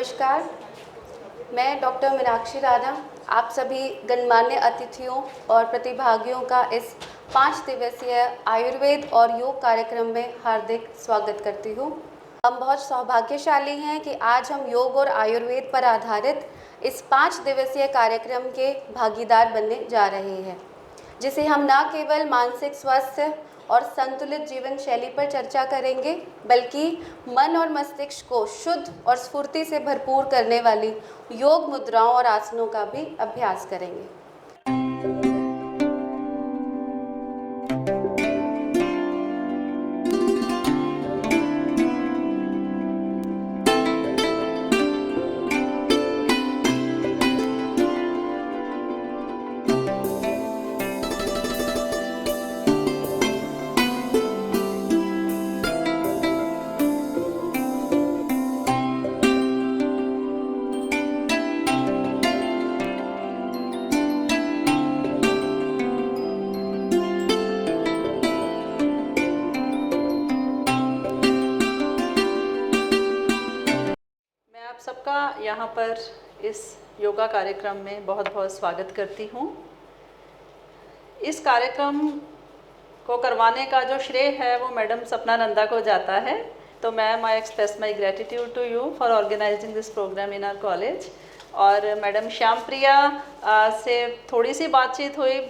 नमस्कार, मैं डॉक्टर मीनाक्षी राणा आप सभी गणमान्य अतिथियों और प्रतिभागियों का इस 5 दिवसीय आयुर्वेद और योग कार्यक्रम में हार्दिक स्वागत करती हूँ। हम बहुत सौभाग्यशाली हैं कि आज हम योग और आयुर्वेद पर आधारित इस 5 दिवसीय कार्यक्रम के भागीदार बनने जा रहे हैं, जिसे हम न केवल मानसिक स्वास्थ्य और संतुलित जीवन शैली पर चर्चा करेंगे, बल्कि मन और मस्तिष्क को शुद्ध और स्फूर्ति से भरपूर करने वाली योग मुद्राओं और आसनों का भी अभ्यास करेंगे। सबका यहाँ पर इस योगा कार्यक्रम में बहुत बहुत स्वागत करती हूँ। इस कार्यक्रम को करवाने का जो श्रेय है वो मैडम सपना नंदा को जाता है। तो ma'am, I express my gratitude to you for organising this programme in our college. और मैडम श्याम प्रिया से थोड़ी सी बातचीत हुई,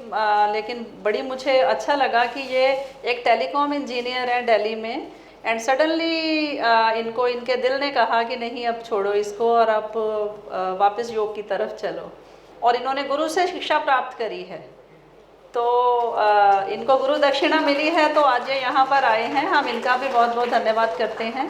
लेकिन बड़ी मुझे अच्छा लगा कि ये एक टेलीकॉम इंजीनियर हैं दिल्ली में, एंड सडनली इनको इनके दिल ने कहा कि नहीं, अब छोड़ो इसको और आप वापस योग की तरफ चलो। और इन्होंने गुरु से शिक्षा प्राप्त करी है, तो इनको गुरु दक्षिणा मिली है, तो आज ये यहाँ पर आए हैं। हम इनका भी बहुत बहुत धन्यवाद करते हैं।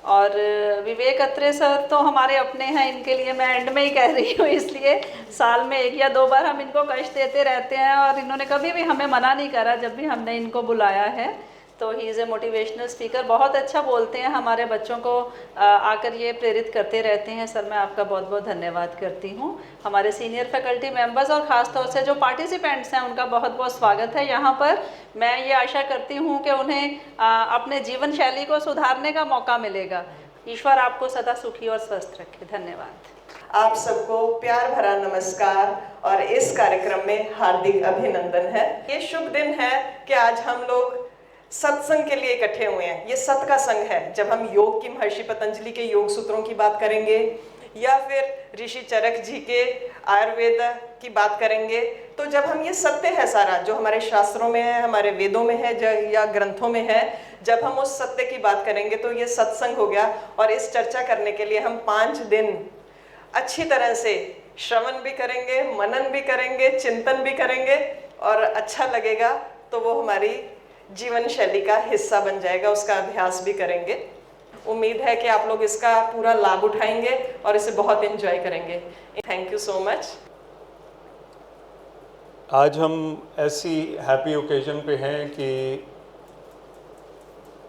और विवेक अत्रे सर तो हमारे अपने हैं, इनके लिए मैं एंड में ही कह रही हूँ, इसलिए साल में 1 या 2 बार हम इनको कष्ट देते रहते हैं, और इन्होंने कभी भी हमें मना नहीं करा जब भी हमने इनको बुलाया है। तो he is a motivational speaker, बहुत अच्छा बोलते हैं, हमारे बच्चों को आकर ये प्रेरित करते रहते हैं। सर, मैं आपका बहुत बहुत धन्यवाद करती हूँ। हमारे सीनियर फैकल्टी मेंबर्स और ख़ास तौर से जो पार्टिसिपेंट्स हैं, उनका बहुत बहुत स्वागत है यहाँ पर। मैं ये आशा करती हूँ कि उन्हें अपने जीवन शैली को सुधारने का मौका मिलेगा। ईश्वर आपको सदा सुखी और स्वस्थ रखे। धन्यवाद। आप सबको प्यार भरा नमस्कार और इस कार्यक्रम में हार्दिक अभिनंदन है। ये शुभ दिन है कि आज हम लोग सत्संग के लिए इकट्ठे हुए हैं। ये सत का संग है। जब हम योग की महर्षि पतंजलि के योग सूत्रों की बात करेंगे या फिर ऋषि चरक जी के आयुर्वेद की बात करेंगे, तो जब हम ये सत्य है सारा जो हमारे शास्त्रों में है, हमारे वेदों में है या ग्रंथों में है, जब हम उस सत्य की बात करेंगे तो ये सत्संग हो गया। और इस चर्चा करने के लिए हम 5 दिन अच्छी तरह से श्रवण भी करेंगे, मनन भी करेंगे, चिंतन भी करेंगे, और अच्छा लगेगा तो वो हमारी जीवन शैली का हिस्सा बन जाएगा, उसका अभ्यास भी करेंगे। उम्मीद है कि आप लोग इसका पूरा लाभ उठाएंगे और इसे बहुत एंजॉय करेंगे। Thank you so much. आज हम ऐसी हैप्पी ओकेजन पे हैं कि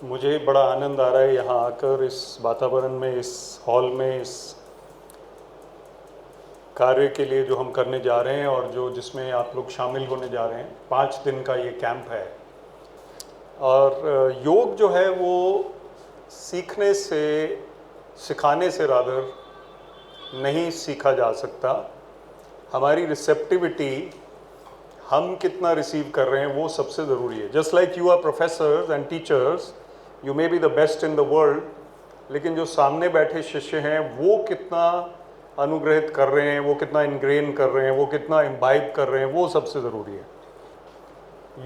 मुझे बड़ा आनंद आ रहा है यहाँ आकर, इस वातावरण में, इस हॉल में, इस कार्य के लिए जो हम करने जा रहे हैं और जिसमें आप लोग शामिल होने जा रहे हैं। 5 दिन का ये कैंप है। और योग जो है वो सीखने से, सिखाने से रादर नहीं सीखा जा सकता। हमारी रिसेप्टिविटी, हम कितना रिसीव कर रहे हैं, वो सबसे ज़रूरी है। Just like you are professors and teachers, you may be the best in the world, लेकिन जो सामने बैठे शिष्य हैं वो कितना अनुग्रहित कर रहे हैं, वो कितना इनग्रेन कर रहे हैं, वो कितना इम्बाइब कर रहे हैं, वो सबसे ज़रूरी है।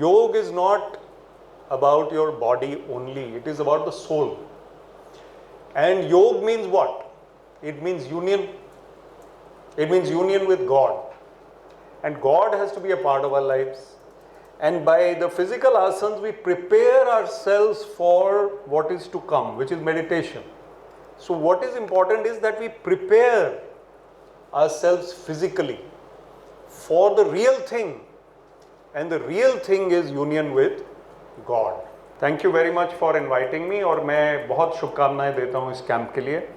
योग is not about your body only, it is about the soul. And yog means what? It means union. It means union with God, and God has to be a part of our lives. And by the physical asanas we prepare ourselves for what is to come, which is meditation. So what is important is that we prepare ourselves physically for the real thing, and the real thing is union with God. Thank you very much for inviting me, और मैं बहुत शुभकामनाएं देता हूँ इस camp के लिए।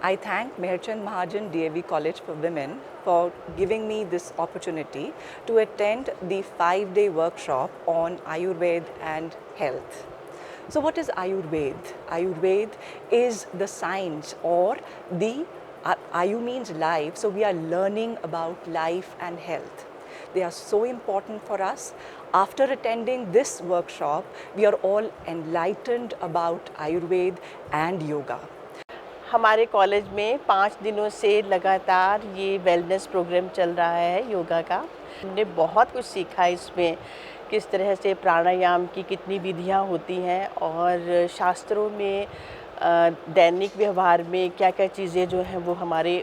I thank Meherchand Mahajan DAV College for Women for giving me this opportunity to attend the 5-day workshop on Ayurveda and health. So what is Ayurveda? Ayurveda is the science, or the Ayu means life, so we are learning about life and health. They are so important for us. After attending this workshop, we are all enlightened about Ayurveda and yoga. हमारे college में 5 दिनों से लगातार ये wellness programme चल रहा है योगा का। हमने बहुत कुछ सीखा इसमें, किस तरह से प्राणायाम की कितनी विधियाँ होती हैं और शास्त्रों में दैनिक व्यवहार में क्या क्या चीज़ें जो हैं वो हमारे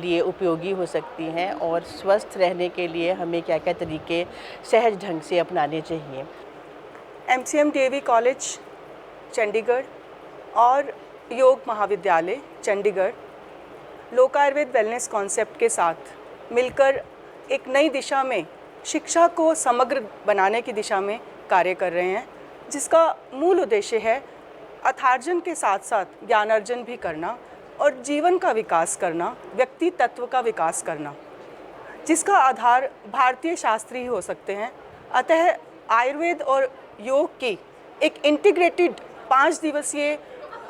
लिए उपयोगी हो सकती हैं और स्वस्थ रहने के लिए हमें क्या क्या तरीके सहज ढंग से अपनाने चाहिए। MCM DAV कॉलेज चंडीगढ़ और योग महाविद्यालय चंडीगढ़ लोक आयुर्वेद वेलनेस कॉन्सेप्ट के साथ मिलकर एक नई दिशा में शिक्षा को समग्र बनाने की दिशा में कार्य कर रहे हैं, जिसका मूल उद्देश्य है अर्थार्जन के साथ साथ ज्ञानार्जन भी करना और जीवन का विकास करना, व्यक्ति तत्व का विकास करना, जिसका आधार भारतीय शास्त्र ही हो सकते हैं। अतः आयुर्वेद और योग की एक इंटीग्रेटेड 5 दिवसीय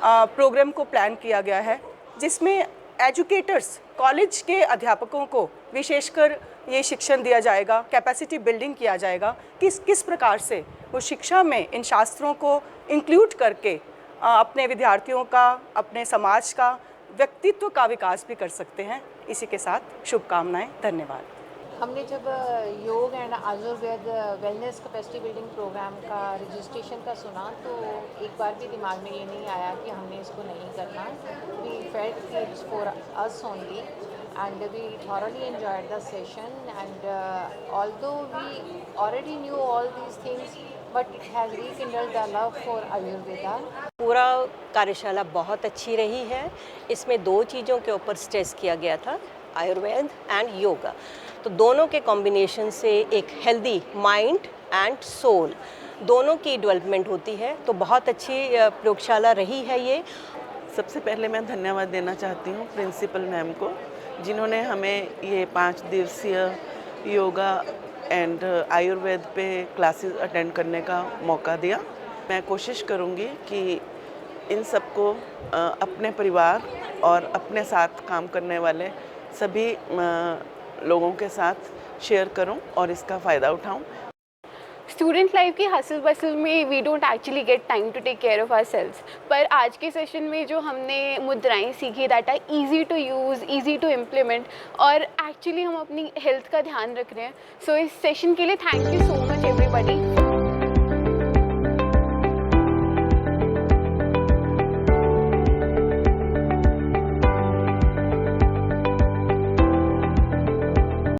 प्रोग्राम को प्लान किया गया है, जिसमें एजुकेटर्स, कॉलेज के अध्यापकों को विशेषकर ये शिक्षण दिया जाएगा, कैपेसिटी बिल्डिंग किया जाएगा कि किस प्रकार से वो शिक्षा में इन शास्त्रों को इंक्लूड करके अपने विद्यार्थियों का, अपने समाज का, व्यक्तित्व का विकास भी कर सकते हैं। इसी के साथ शुभकामनाएं। धन्यवाद। हमने जब yoga and Ayurveda wellness capacity building programme का रजिस्ट्रेशन का सुना तो एक बार भी दिमाग में ये नहीं आया कि हमने इसको नहीं करना। We felt it's for us only and we thoroughly enjoyed the session and although we already knew all these things but it has rekindled the love for Ayurveda. पूरा कार्यशाला बहुत अच्छी रही है। इसमें 2 चीज़ों के ऊपर स्ट्रेस किया गया था, आयुर्वेद एंड योगा। तो दोनों के कॉम्बिनेशन से एक हेल्दी माइंड एंड सोल दोनों की डेवलपमेंट होती है। तो बहुत अच्छी प्रयोगशाला रही है ये। सबसे पहले मैं धन्यवाद देना चाहती हूँ प्रिंसिपल मैम को, जिन्होंने हमें ये 5 दिवसीय योगा एंड आयुर्वेद पे क्लासेस अटेंड करने का मौका दिया। मैं कोशिश करूँगी कि इन सबको अपने परिवार और अपने साथ काम करने वाले सभी लोगों के साथ शेयर करूं और इसका फ़ायदा उठाऊं। स्टूडेंट लाइफ की हसल बसल में we don't actually get time to take care of our selves, पर आज के सेशन में जो हमने मुद्राएं सीखी that are easy to use, easy to implement और एक्चुअली हम अपनी हेल्थ का ध्यान रख रहे हैं। सो इस सेशन के लिए thank you so much everybody.